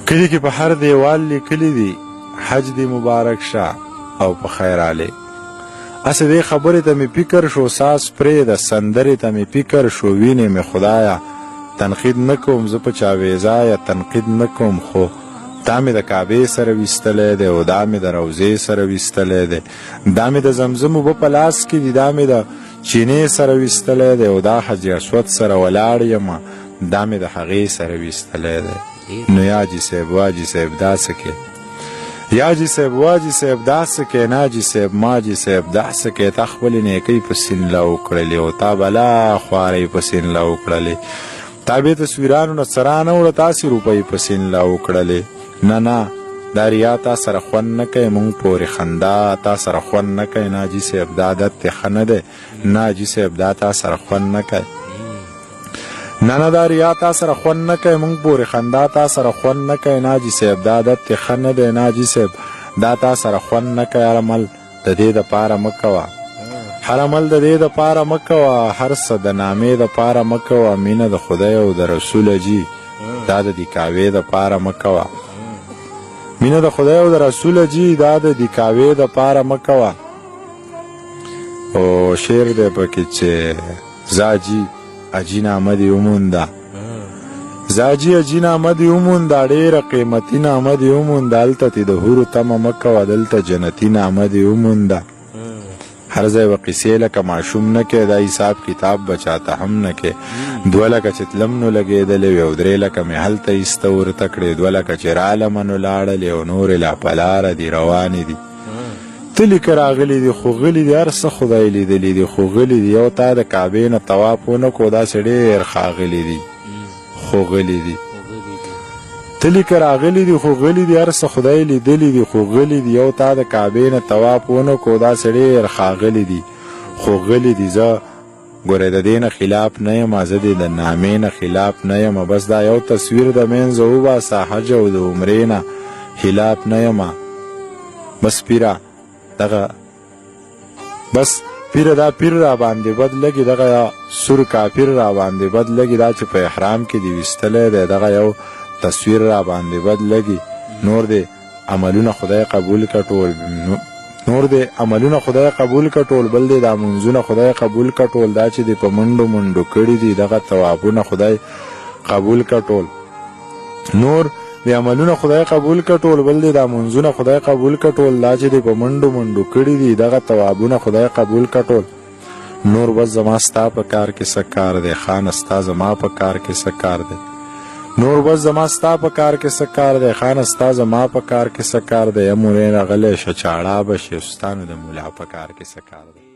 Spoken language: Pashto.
کلی کې په هر دیوال لیکلی دی حج دی مبارک شه او په خیر علی. اسې دې خبرې ته مې فکر شو، ساس پرېږده، سندرې ته مې فکر شو، وینې مې خدایه تنقید نه کوم زه په چاویزایه تنقید نه کوم، خو دا مې د کعبې سره ویستلی دی او دا مې د روضې سره ویستلی دی، دا مې د زمزم اوبه په لاس کې دي، دا مې د چینې سره ویستلی دی او دا حجر اسود سره ولاړ یم دا مې د هغې سره ویستلی دی. نو یا حاجي صاحب واجي صاحب داسې کې، یا حاجي صاحب واجي صاحب داسې کې، ناجي صاحب ماجي صاحب داسې کې، تا خپلې نیکۍ په سین له وکړلې او تا بلا خوارۍ په سین له وکړلې، تا بې تصویرانو نه څه رانه وړه تاسې روپۍ په سین له وکړلې. نه نه دا ریا تا سره خوند نه کوي، مونږ پورې خندا تا سره خوند نه کوي. ناجي صاحب دا عادت دې ښه نه دی، ناجي صاحب دا تا سره خوند نه کوي. نه نه دا ریا تا سره خوند نه کوي، مونږ پورې خندا تا سره خوند نه کوي. ناجي صاحب دا عادت دې ښه نه دی، ناجي صاحب دا تا سره خوند نه کوي. هر عمل د دې دپاره مه کوه، هر عمل د دې دپاره مه کوه، هر څه د نامې دپاره مه کوه، مینه د خدای او د رسوله جي دا د دې کعبې دپاره مه کوه، مینه د خدای او د رسوله جي دا د دې کعبې دپاره مه کوه. او شعر دی پکې چې زاجي اجي نامه دې ومونده، زاجي اجي نامه دې ومونده، ډېره قیمتي نامه دې ومونده، هلته دې د حورو تمه مه کوه، دلته جنتي نامه دې ومونده. هر ځای به قیسې لکه ماشوم نه کې، دا حساب کتاب به چاته هم نه کې. 2 لکه چې تلم نو لګېدلې وې او 3 لکه مې هلته ایسته ورته کړې، 2 لکه چې رالمه نو لاړلې او نورې لا په لاره دي روانې دي. تلي که راغلي دي خو غلي دي، هر څه خدای لیدلي دي خو غلي دي. یو تا د کعبې نه طواف ونه کړو داسې ډېر ښاغلي دي خو غلي دي. تلي که راغلي دي خو غلي دي، هر څه خدای لیدلي دي خو غلي دي. یو تا د کعبې نه طواف ونه کړو داسې ډېر ښاغلي دي خو غلي دي. زه ګورې د دې نه خلاف نه یم، زه دې د نامې نه خلاف نه یم، بس دا یو تصویر د منځه وباسه حج او د عمرې نه خلاف نه یم. بس پیره دغه بس پیره دا پیر را باندې بد لګي، دغه سور کافر را باندې بد لګي، دا چې په احرام کې دی ویستلی دی دغه یو تصویر را باندې بد لګي. نور دې عملونه خدای قبول کړه ټول، نور دې عملونه خدای قبول کړه ټول، بل دې دا منځونه خدای قبول کړه ټول، دا چې دې په منډو منډو کړي دي دغه ثوابونه خدای قبول کړه ټول. نور دې عملونه خدای قبول کړه ټول، بل دې دا منځونه خدای قبول کړه ټول، دا چې دې په منډو منډو کړي دي دغه ثوابونه خدای قبول کړه ټول. نور بس زما ستا په کار کې څه کار دی، خان ستا زما په کار کې څه کار دی. نور بس زما ستا په کار کې څه کار دی، خان ستا زما په کار کې څه کار دی. مورې راغلی شه چاړه به شي، استانو د مولا په کار کې څه کار دی.